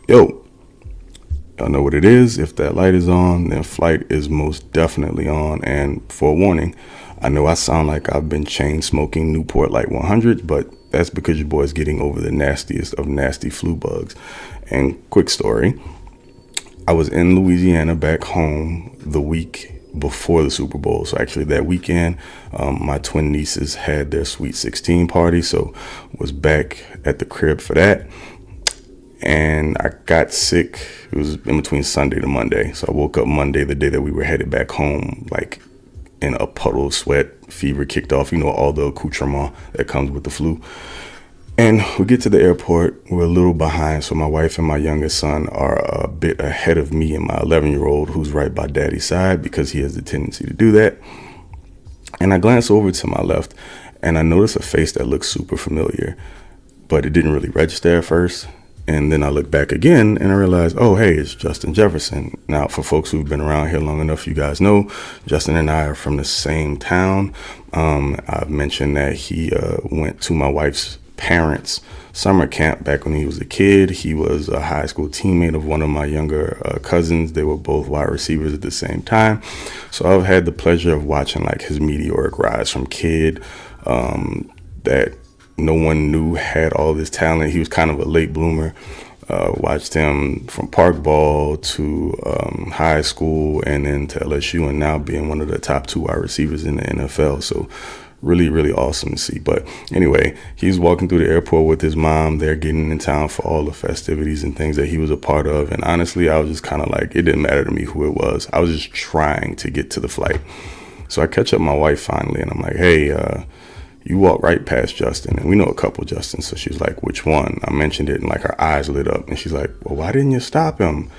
Yo, y'all know what it is. If that light is on, then flight is most definitely on. And forewarning, I know I sound like I've been chain smoking Newport Light 100, but that's because your boy's getting over the nastiest of nasty flu bugs. And quick story, I was in Louisiana back home the week before the Super Bowl. So actually that weekend, my twin nieces had their Sweet 16 party. So was back at the crib for that. And I got sick. It was in between Sunday to Monday. So I woke up Monday, the day that we were headed back home, like in a puddle of sweat. Fever kicked off, all the accoutrement that comes with the flu. And we get to the airport. We're a little behind. So my wife and my youngest son are a bit ahead of me and my 11-year-old, who's right by daddy's side because he has the tendency to do that. And I glance over to my left and I notice a face that looks super familiar, but it didn't really register at first. And then I look back again and I realize, oh, hey, it's Justin Jefferson. Now, for folks who've been around here long enough, you guys know Justin and I are from the same town. I've mentioned that he went to my wife's parents' summer camp back when he was a kid. He was a high school teammate of one of my younger cousins. They were both wide receivers at the same time. So I've had the pleasure of watching like his meteoric rise from kid that no one knew had all this talent. He was kind of a late bloomer. Watched him from park ball to high school and then to LSU, and now being one of the top 2 wide receivers in the NFL. So really, really awesome to see. But anyway, he's walking through the airport with his mom. They're getting in town for all the festivities and things that he was a part of. And honestly, I was just kind of like, it didn't matter to me who it was. I was just trying to get to the flight. So I catch up my wife finally, and I'm like, hey, you walk right past Justin, and we know a couple Justins. So she's like, which one? I mentioned it, and like her eyes lit up, and she's like, well, why didn't you stop him?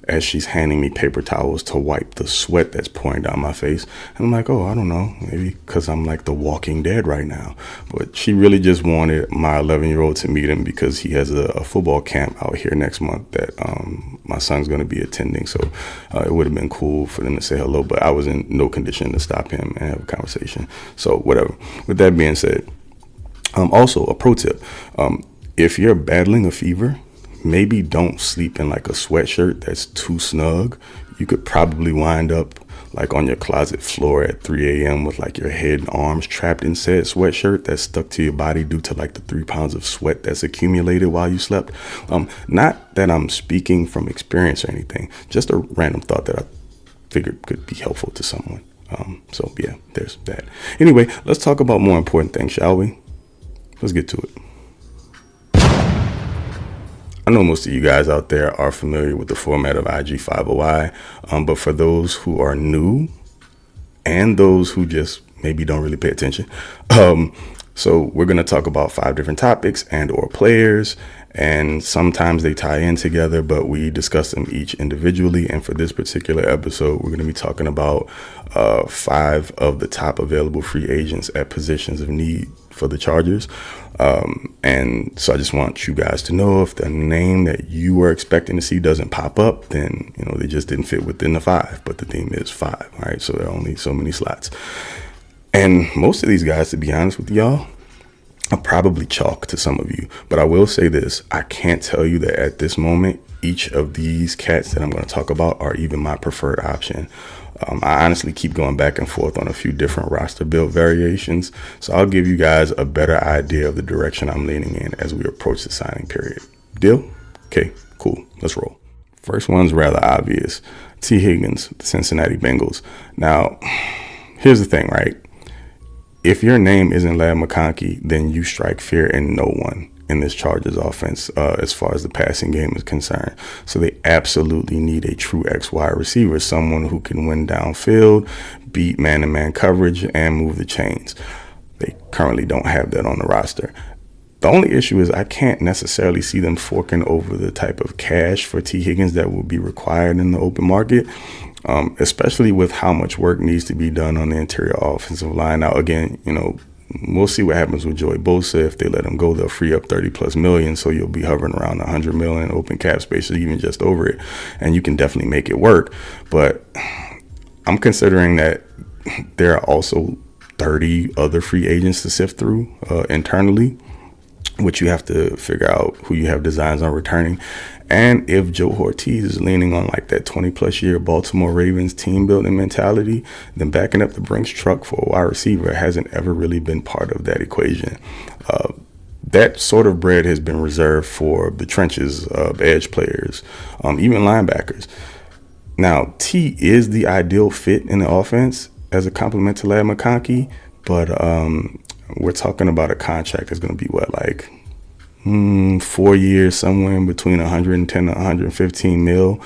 As she's handing me paper towels to wipe the sweat that's pouring down my face. And I'm like, oh, I don't know, maybe because I'm like the Walking Dead right now. But she really just wanted my 11-year-old to meet him because he has a football camp out here next month that my son's going to be attending. So it would have been cool for them to say hello, but I was in no condition to stop him and have a conversation. So whatever. With that being said, also a pro tip, if you're battling a fever, maybe don't sleep in like a sweatshirt that's too snug. You could probably wind up like on your closet floor at 3 a.m. with like your head and arms trapped in said sweatshirt that's stuck to your body due to like the 3 pounds of sweat that's accumulated while you slept. Not that I'm speaking from experience or anything, just a random thought that I figured could be helpful to someone. So yeah, there's that. Anyway, let's talk about more important things, shall we? Let's get to it. I know most of you guys out there are familiar with the format of IG5OI, but for those who are new and those who just maybe don't really pay attention, so we're going to talk about 5 different topics and or players, and sometimes they tie in together, but we discuss them each individually. And for this particular episode, we're going to be talking about 5 of the top available free agents at positions of need for the Chargers. And so I just want you guys to know, if the name that you were expecting to see doesn't pop up, then, they just didn't fit within the 5, but the theme is 5. All right. So there are only so many slots. And most of these guys, to be honest with y'all, are probably chalk to some of you. But I will say this, I can't tell you that at this moment, each of these cats that I'm going to talk about are even my preferred option. I honestly keep going back and forth on a few different roster build variations. So I'll give you guys a better idea of the direction I'm leaning in as we approach the signing period. Deal? Okay, cool. Let's roll. First one's rather obvious. Tee Higgins, the Cincinnati Bengals. Now, here's the thing, right? If your name isn't Ladd McConkey, then you strike fear in no one in this Chargers offense as far as the passing game is concerned. So they absolutely need a true X wide receiver, someone who can win downfield, beat man-to-man coverage, and move the chains. They currently don't have that on the roster. The only issue is I can't necessarily see them forking over the type of cash for Tee Higgins that will be required in the open market, especially with how much work needs to be done on the interior offensive line. Now, again, we'll see what happens with Joey Bosa. If they let him go, they'll free up 30 plus million. So you'll be hovering around 100 million open cap space, or even just over it. And you can definitely make it work. But I'm considering that there are also 30 other free agents to sift through internally. which you have to figure out who you have designs on returning. And if Joe Ortiz is leaning on like that 20+ year Baltimore Ravens team building mentality, then backing up the Brinks truck for a wide receiver hasn't ever really been part of that equation. That sort of bread has been reserved for the trenches of edge players, even linebackers. Now, T is the ideal fit in the offense as a complement to Ladd McConkey, but we're talking about a contract that's going to be like 4 years, somewhere in between 110 to 115 mil.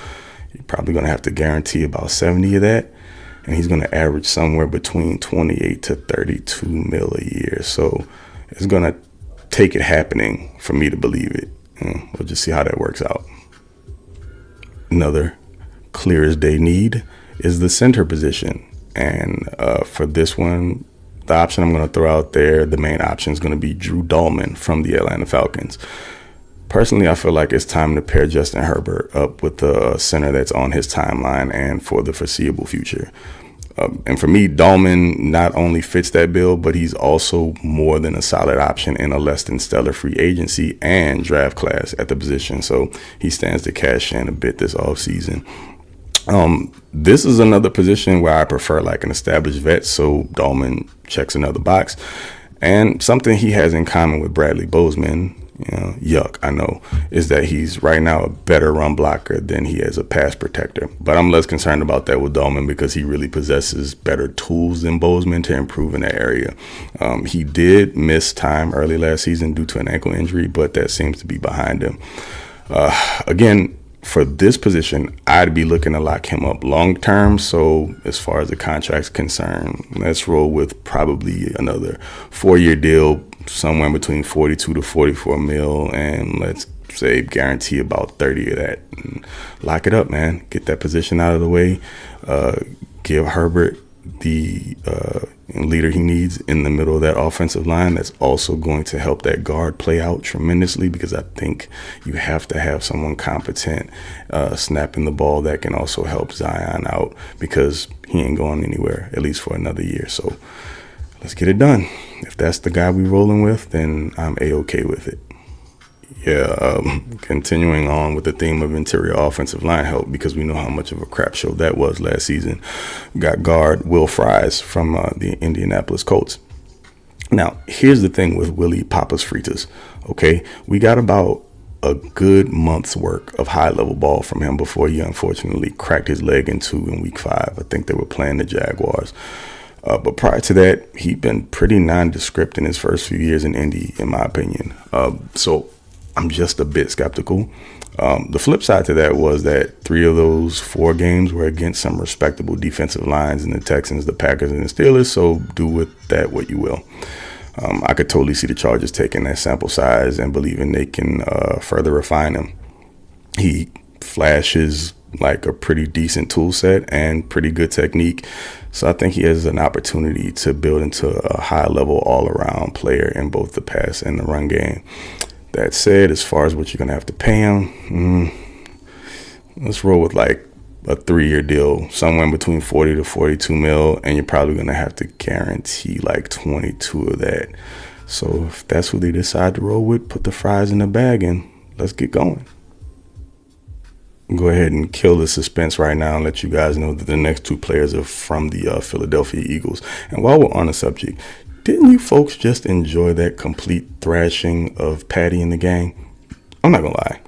You're probably going to have to guarantee about 70 of that, and he's going to average somewhere between 28 to 32 mil a year. So it's going to take it happening for me to believe it. We'll just see how that works out. Another clear as day need is the center position, and for this one, the option I'm going to throw out there, the main option, is going to be Drew Dalman from the Atlanta Falcons. Personally, I feel like it's time to pair Justin Herbert up with the center that's on his timeline and for the foreseeable future. And for me, Dalman not only fits that bill, but he's also more than a solid option in a less than stellar free agency and draft class at the position. So he stands to cash in a bit this offseason. This is another position where I prefer like an established vet, so Dalman checks another box. And something he has in common with Bradley Bozeman, I know, is that he's right now a better run blocker than he is a pass protector. But I'm less concerned about that with Dalman because he really possesses better tools than Bozeman to improve in that area. He did miss time early last season due to an ankle injury, but that seems to be behind him. Again, for this position, I'd be looking to lock him up long term. So as far as the contract's concerned, let's roll with probably another 4-year deal, somewhere between 42 to 44 mil, and let's say guarantee about 30 of that. And lock it up, man. Get that position out of the way. Give Herbert the leader he needs in the middle of that offensive line. That's also going to help that guard play out tremendously, because I think you have to have someone competent snapping the ball that can also help Zion out, because he ain't going anywhere, at least for another year. So let's get it done. If that's the guy we rolling with, then I'm A-okay with it. Continuing on with the theme of interior offensive line help, because we know how much of a crap show that was last season. We got guard Will Fries from the Indianapolis Colts. Now, here's the thing with Willie Papas Fritas. Okay, we got about a good month's work of high-level ball from him before he unfortunately cracked his leg in two in week 5. I think they were playing the Jaguars. But prior to that, he'd been pretty nondescript in his first few years in Indy, in my opinion. So I'm just a bit skeptical. The flip side to that was that 3 of those 4 games were against some respectable defensive lines in the Texans, the Packers, and the Steelers. So do with that what you will. I could totally see the Chargers taking that sample size and believing they can further refine him. He flashes like a pretty decent tool set and pretty good technique. So I think he has an opportunity to build into a high-level all-around player in both the pass and the run game. That said, as far as what you're going to have to pay him, let's roll with like a 3-year deal, somewhere in between 40 to 42 mil, and you're probably going to have to guarantee like 22 of that. So if that's what they decide to roll with, put the fries in the bag and let's get going. Go ahead and kill the suspense right now and let you guys know that the next 2 players are from the Philadelphia Eagles. And while we're on the subject, didn't you folks just enjoy that complete thrashing of Patty and the gang? I'm not gonna lie.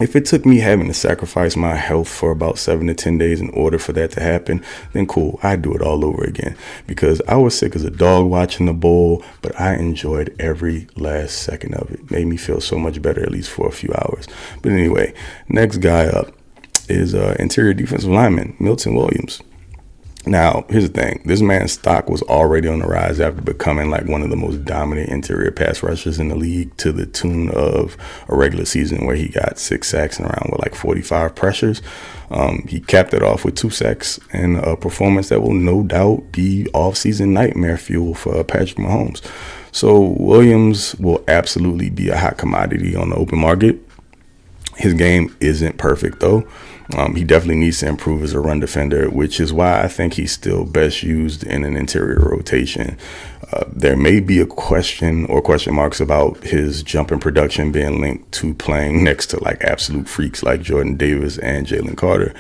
If it took me having to sacrifice my health for about 7 to 10 days in order for that to happen, then cool, I'd do it all over again. Because I was sick as a dog watching the bowl, but I enjoyed every last second of it. Made me feel so much better, at least for a few hours. But anyway, next guy up is interior defensive lineman Milton Williams. Now, here's the thing. This man's stock was already on the rise after becoming like one of the most dominant interior pass rushers in the league, to the tune of a regular season where he got 6 sacks and around like 45 pressures. He capped it off with 2 sacks and a performance that will no doubt be off-season nightmare fuel for Patrick Mahomes. So Williams will absolutely be a hot commodity on the open market. His game isn't perfect, though. He definitely needs to improve as a run defender, which is why I think he's still best used in an interior rotation. There may be a question or question marks about his jump in production being linked to playing next to like absolute freaks like Jordan Davis and Jalen Carter.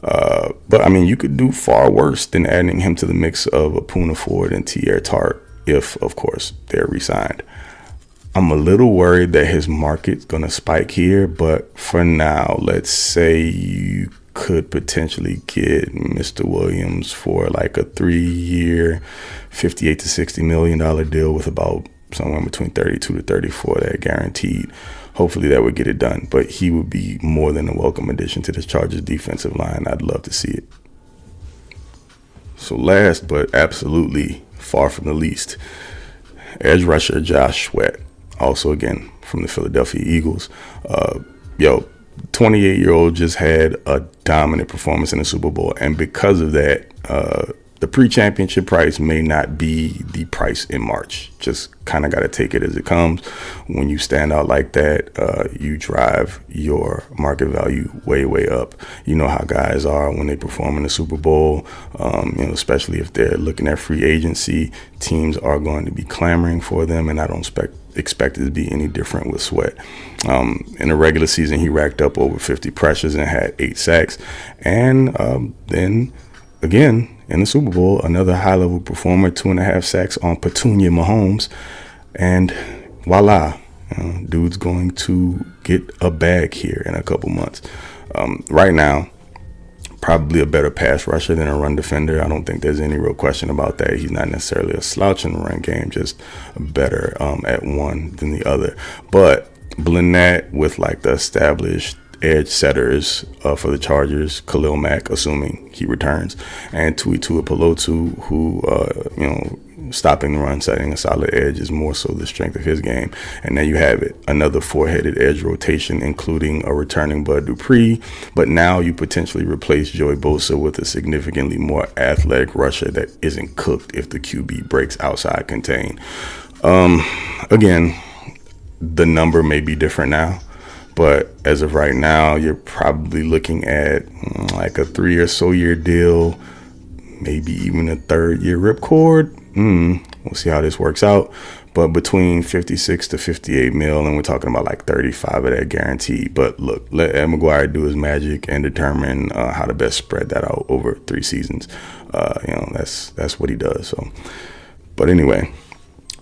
But I mean, you could do far worse than adding him to the mix of Apuna Ford and Tierre Tart if, of course, they're re-signed. I'm a little worried that his market's going to spike here, but for now, let's say you could potentially get Mr. Williams for like a 3-year, $58 to $60 million deal with about somewhere between 32 to 34 that guaranteed. Hopefully that would get it done, but he would be more than a welcome addition to this Chargers defensive line. I'd love to see it. So last but absolutely far from the least, edge rusher Josh Sweat. Also, again, from the Philadelphia Eagles. 28-year-old just had a dominant performance in the Super Bowl. And because of that, the pre-championship price may not be the price in March. Just kind of got to take it as it comes. When you stand out like that, you drive your market value way, way up. You know how guys are when they perform in the Super Bowl, especially if they're looking at free agency. Teams are going to be clamoring for them, and I don't expect it to be any different with Sweat. In the regular season, he racked up over 50 pressures and had 8 sacks. And then, again, in the Super Bowl, another high-level performer, 2.5 sacks on Petunia Mahomes. And voila, dude's going to get a bag here in a couple months. Right now, probably a better pass rusher than a run defender. I don't think there's any real question about that. He's not necessarily a slouch in the run game, just better at one than the other. But blend that with like the established edge setters for the Chargers, Khalil Mack, assuming he returns, and Tuitua Pelotu, who, stopping the run, setting a solid edge is more so the strength of his game. And then you have it, another 4-headed edge rotation, including a returning Bud Dupree. But now you potentially replace Joey Bosa with a significantly more athletic rusher that isn't cooked if the QB breaks outside contain. Again, the number may be different now, but as of right now, you're probably looking at like a 3 or so year deal, maybe even a 3rd-year ripcord. We'll see how this works out. But between 56 to 58 mil, and we're talking about like 35 of that guaranteed. But look, let Ed McGuire do his magic and determine how to best spread that out over 3 seasons. That's what he does. So, but anyway,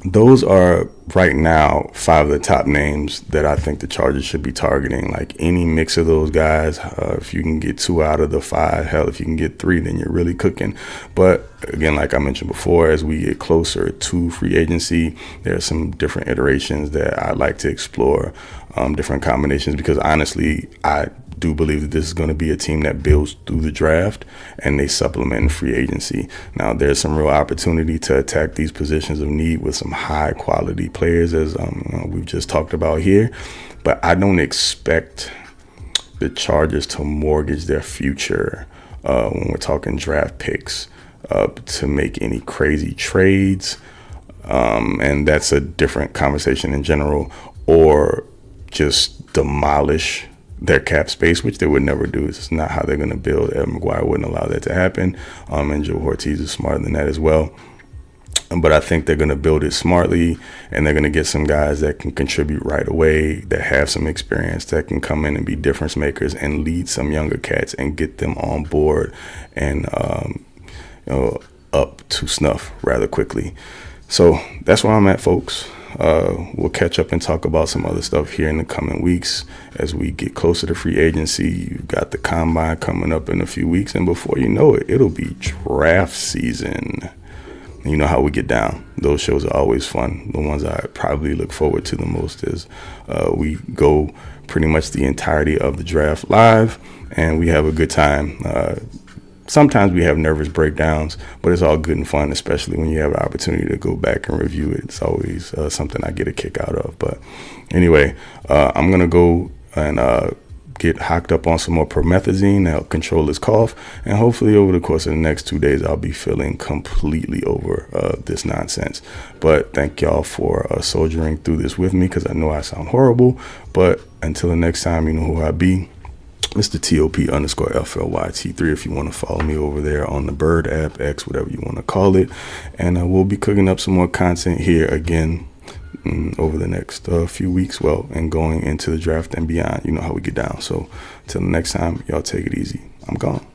those are right now 5 of the top names that I think the Chargers should be targeting. Like any mix of those guys, if you can get 2 out of the 5, hell, if you can get 3, then you're really cooking. But again, like I mentioned before, as we get closer to free agency, there are some different iterations that I'd like to explore, different combinations, because honestly, I do believe that this is going to be a team that builds through the draft and they supplement in free agency. Now, there's some real opportunity to attack these positions of need with some high quality players, as we've just talked about here. But I don't expect the Chargers to mortgage their future when we're talking draft picks to make any crazy trades. And that's a different conversation in general, or just demolish their cap space, which they would never do. It's not how they're going to build. Ed McGuire wouldn't allow that to happen. And Joe Ortiz is smarter than that as well. But I think they're going to build it smartly, and they're going to get some guys that can contribute right away, that have some experience, that can come in and be difference makers and lead some younger cats and get them on board and up to snuff rather quickly. So that's where I'm at, folks. We'll catch up and talk about some other stuff here in the coming weeks as we get closer to free agency. You've got the combine coming up in a few weeks, and before you know it, it'll be draft season. You know how we get down. Those shows are always fun. The ones I probably look forward to the most is we go pretty much the entirety of the draft live, and we have a good time. Sometimes we have nervous breakdowns, but it's all good and fun, especially when you have an opportunity to go back and review it. It's always something I get a kick out of. But anyway, I'm going to go and get hocked up on some more promethazine to help control this cough. And hopefully over the course of the next 2 days, I'll be feeling completely over this nonsense. But thank y'all for soldiering through this with me, because I know I sound horrible. But until the next time, you know who I be. Mr. TOP_FLYT3 if you want to follow me over there on the Bird app, X, whatever you want to call it. And we'll be cooking up some more content here again over the next few weeks, and going into the draft and beyond. You know how we get down. So till next time, y'all take it easy. I'm gone.